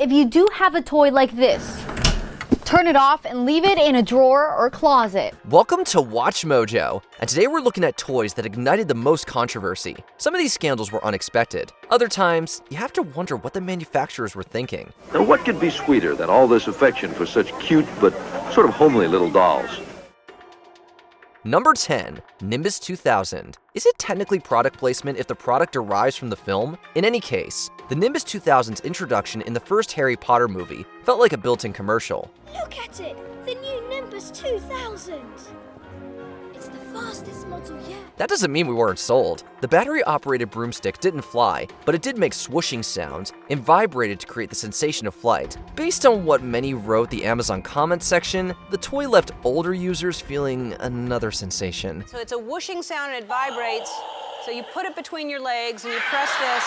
if you do have a toy like this, turn it off and leave it in a drawer or closet. Welcome to Watch Mojo, and today we're looking at toys that ignited the most controversy. Some of these scandals were unexpected. Other times, you have to wonder what the manufacturers were thinking. Now, what could be sweeter than all this affection for such cute but sort of homely little dolls? Number 10, Nimbus 2000. Is it technically product placement if the product derives from the film? In any case, the Nimbus 2000's introduction in the first Harry Potter movie felt like a built-in commercial. Look at it! The new Nimbus 2000! It's the fastest model yet. That doesn't mean we weren't sold. The battery-operated broomstick didn't fly, but it did make swooshing sounds and vibrated to create the sensation of flight. Based on what many wrote the Amazon comments section, the toy left older users feeling another sensation. So it's a whooshing sound and it vibrates. So you put it between your legs and you press this.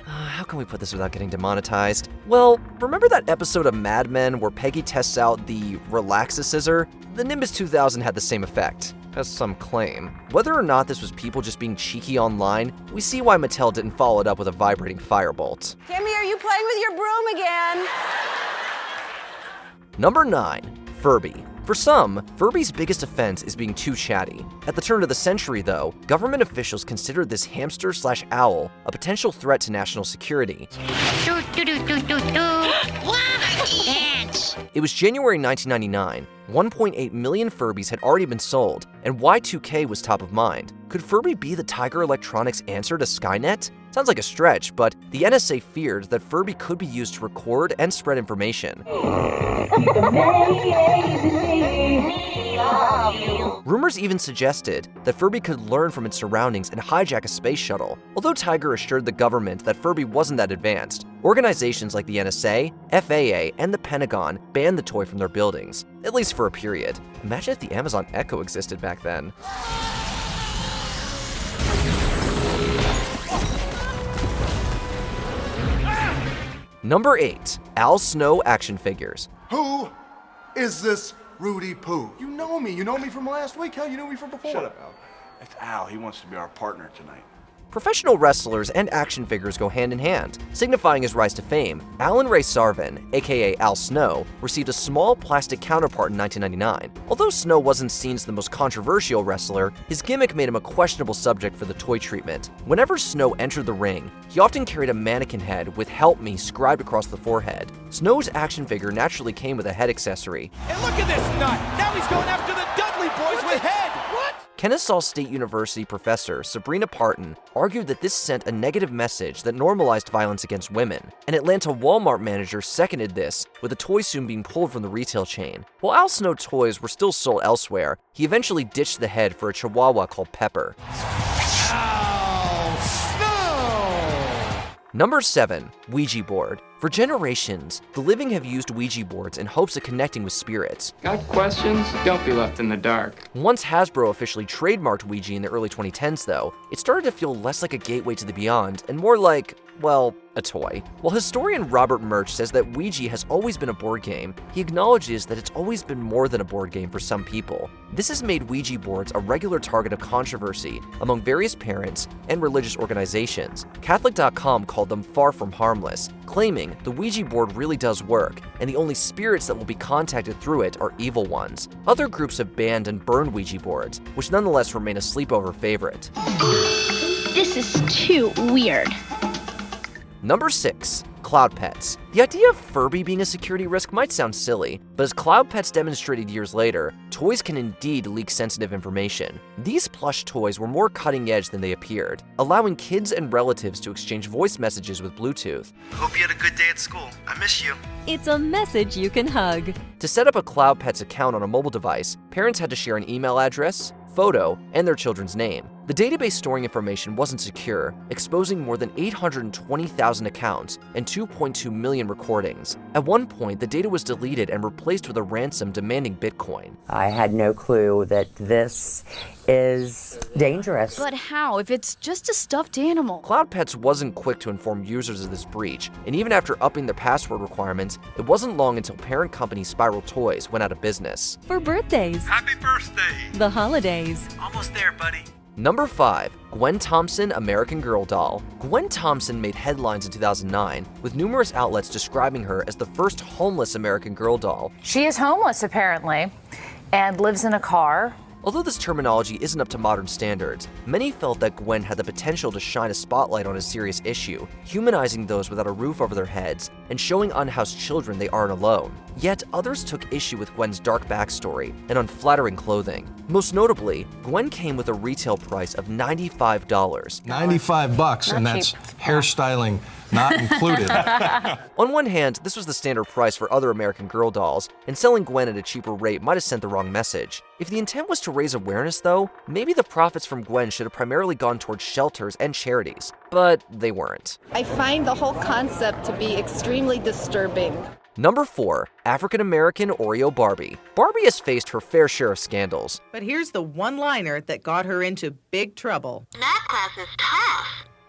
How can we put this without getting demonetized? Well, remember that episode of Mad Men where Peggy tests out the Relax-A-Scissor? The Nimbus 2000 had the same effect, as some claim. Whether or not this was people just being cheeky online, we see why Mattel didn't follow it up with a vibrating firebolt. Timmy, are you playing with your broom again? Number 9, Furby. For some, Furby's biggest offense is being too chatty. At the turn of the century, though, government officials considered this hamster/owl a potential threat to national security. It was January 1999. 1.8 million Furbies had already been sold, and Y2K was top of mind. Could Furby be the Tiger Electronics answer to Skynet? Sounds like a stretch, but the NSA feared that Furby could be used to record and spread information. Rumors even suggested that Furby could learn from its surroundings and hijack a space shuttle. Although Tiger assured the government that Furby wasn't that advanced, organizations like the NSA, FAA, and the Pentagon banned the toy from their buildings, at least for a period. Imagine if the Amazon Echo existed back then. Number 8, Al Snow action figures. Who is this Rudy Poo? You know me from last week. Hell, you knew me from before. Shut up, Al. It's Al. He wants to be our partner tonight. Professional wrestlers and action figures go hand in hand. Signifying his rise to fame, Alan Ray Sarvin, aka Al Snow, received a small plastic counterpart in 1999. Although Snow wasn't seen as the most controversial wrestler, his gimmick made him a questionable subject for the toy treatment. Whenever Snow entered the ring, he often carried a mannequin head with "Help Me" scribed across the forehead. Snow's action figure naturally came with a head accessory. And look at this nut! Now he's going after the Dudley boys with head! What? Kennesaw State University professor Sabrina Parton argued that this sent a negative message that normalized violence against women. An Atlanta Walmart manager seconded this, with the toy soon being pulled from the retail chain. While Al Snow toys were still sold elsewhere, he eventually ditched the head for a chihuahua called Pepper. Al Snow! Number 7, Ouija Board. For generations, the living have used Ouija boards in hopes of connecting with spirits. Got questions? Don't be left in the dark. Once Hasbro officially trademarked Ouija in the early 2010s, though, it started to feel less like a gateway to the beyond and more like, well, a toy. While historian Robert Murch says that Ouija has always been a board game, he acknowledges that it's always been more than a board game for some people. This has made Ouija boards a regular target of controversy among various parents and religious organizations. Catholic.com called them far from harmless, claiming the Ouija board really does work, and the only spirits that will be contacted through it are evil ones. Other groups have banned and burned Ouija boards, which nonetheless remain a sleepover favorite. This is too weird. Number 6, Cloud Pets. The idea of Furby being a security risk might sound silly, but as Cloud Pets demonstrated years later, toys can indeed leak sensitive information. These plush toys were more cutting edge than they appeared, allowing kids and relatives to exchange voice messages with Bluetooth. Hope you had a good day at school. I miss you. It's a message you can hug. To set up a Cloud Pets account on a mobile device, parents had to share an email address, photo, and their children's name. The database storing information wasn't secure, exposing more than 820,000 accounts and 2.2 million recordings. At one point, the data was deleted and replaced with a ransom demanding Bitcoin. I had no clue that this is dangerous. But how if it's just a stuffed animal? Cloud Pets wasn't quick to inform users of this breach, and even after upping their password requirements, it wasn't long until parent company Spiral Toys went out of business. For birthdays, Happy birthday! the holidays, Almost there, buddy. Number 5. Gwen Thompson American Girl Doll. Gwen Thompson made headlines in 2009, with numerous outlets describing her as the first homeless American Girl doll. She is homeless, apparently, and lives in a car. Although this terminology isn't up to modern standards, many felt that Gwen had the potential to shine a spotlight on a serious issue, humanizing those without a roof over their heads and showing unhoused children they aren't alone. Yet others took issue with Gwen's dark backstory and unflattering clothing. Most notably, Gwen came with a retail price of $95. $95, and that's hairstyling not included. On one hand, this was the standard price for other American Girl dolls, and selling Gwen at a cheaper rate might have sent the wrong message. If the intent was to raise awareness, though, maybe the profits from Gwen should have primarily gone towards shelters and charities. But they weren't. I find the whole concept to be extremely disturbing. Number 4. African American Oreo Barbie. Barbie has faced her fair share of scandals. But here's the one-liner that got her into big trouble. Math class is tough.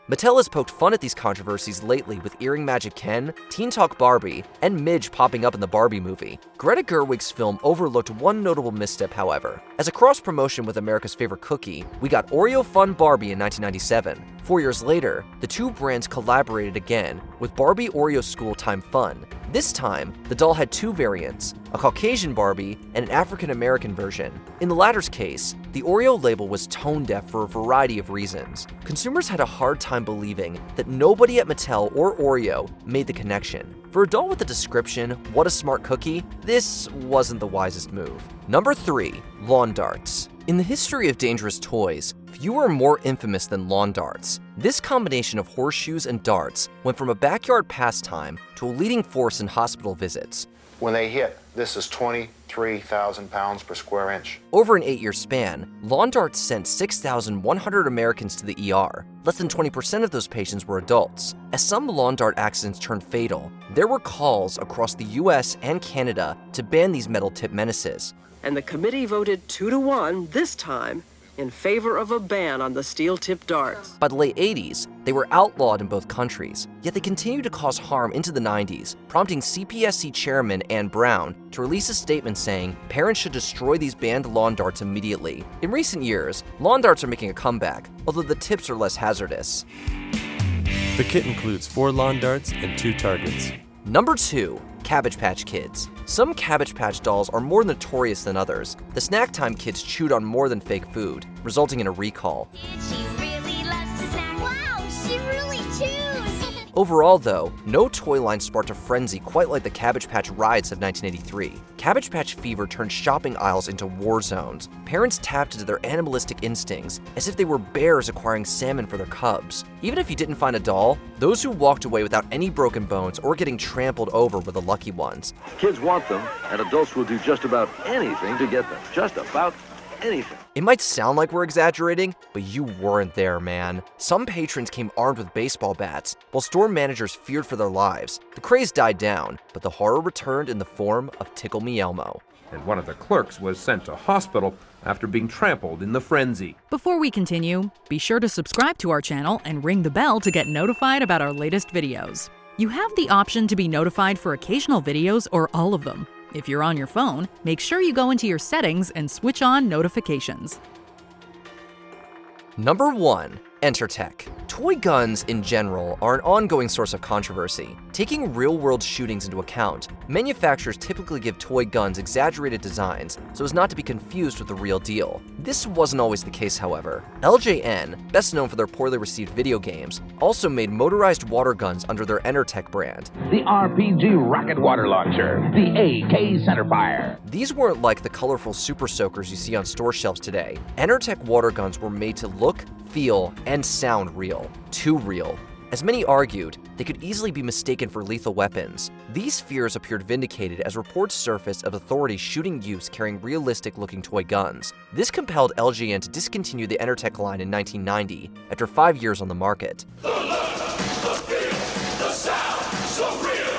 Mattel has poked fun at these controversies lately with Earring Magic Ken, Teen Talk Barbie, and Midge popping up in the Barbie movie. Greta Gerwig's film overlooked one notable misstep, however. As a cross-promotion with America's favorite cookie, we got Oreo Fun Barbie in 1997. 4 years later, the two brands collaborated again with Barbie Oreo School Time Fun. This time, the doll had two variants, a Caucasian Barbie and an African American version. In the latter's case, the Oreo label was tone deaf for a variety of reasons. Consumers had a hard time believing that nobody at Mattel or Oreo made the connection. For a doll with the description, "What a smart cookie," this wasn't the wisest move. Number 3. Lawn darts. In the history of dangerous toys, few are more infamous than lawn darts. This combination of horseshoes and darts went from a backyard pastime to a leading force in hospital visits. When they hit, this is 23,000 pounds per square inch. Over an 8-year span, lawn darts sent 6,100 Americans to the ER. Less than 20% of those patients were adults. As some lawn dart accidents turned fatal, there were calls across the US and Canada to ban these metal-tipped menaces. And the committee voted 2-1 this time in favor of a ban on the steel-tipped darts. By the late 80s, they were outlawed in both countries, yet they continued to cause harm into the 90s, prompting CPSC Chairman Ann Brown to release a statement saying parents should destroy these banned lawn darts immediately. In recent years, lawn darts are making a comeback, although the tips are less hazardous. The kit includes 4 lawn darts and 2 targets. Number 2. Cabbage Patch Kids. Some Cabbage Patch dolls are more notorious than others. The snack time kids chewed on more than fake food, resulting in a recall. She really loves to snack. Wow, she really chews. Overall, though, no toy line sparked a frenzy quite like the Cabbage Patch riots of 1983. Cabbage Patch fever turned shopping aisles into war zones. Parents tapped into their animalistic instincts as if they were bears acquiring salmon for their cubs. Even if you didn't find a doll, those who walked away without any broken bones or getting trampled over were the lucky ones. Kids want them, and adults will do just about anything to get them. Just about anything. It might sound like we're exaggerating, but you weren't there, man. Some patrons came armed with baseball bats, while store managers feared for their lives. The craze died down, but the horror returned in the form of Tickle Me Elmo. And one of the clerks was sent to hospital after being trampled in the frenzy. Before we continue, be sure to subscribe to our channel and ring the bell to get notified about our latest videos. You have the option to be notified for occasional videos or all of them. If you're on your phone, make sure you go into your settings and switch on notifications. Number 1. EnterTech. Toy guns in general are an ongoing source of controversy. Taking real-world shootings into account, manufacturers typically give toy guns exaggerated designs so as not to be confused with the real deal. This wasn't always the case, however. LJN, best known for their poorly received video games, also made motorized water guns under their EnterTech brand. The RPG Rocket Water Launcher, the AK Centerfire. These weren't like the colorful Super Soakers you see on store shelves today. EnterTech water guns were made to look, feel, and sound real. Too real. As many argued, they could easily be mistaken for lethal weapons. These fears appeared vindicated as reports surfaced of authorities shooting youths carrying realistic-looking toy guns. This compelled LJN to discontinue the EnterTech line in 1990, after 5 years on the market. The look, the feel, the sound, so real.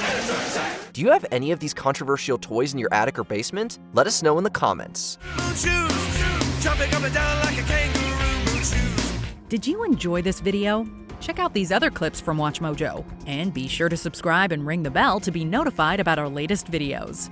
EnterTech. Do you have any of these controversial toys in your attic or basement? Let us know in the comments. Jumping up and down like a kangaroo shoes. Did you enjoy this video? Check out these other clips from WatchMojo, and be sure to subscribe and ring the bell to be notified about our latest videos.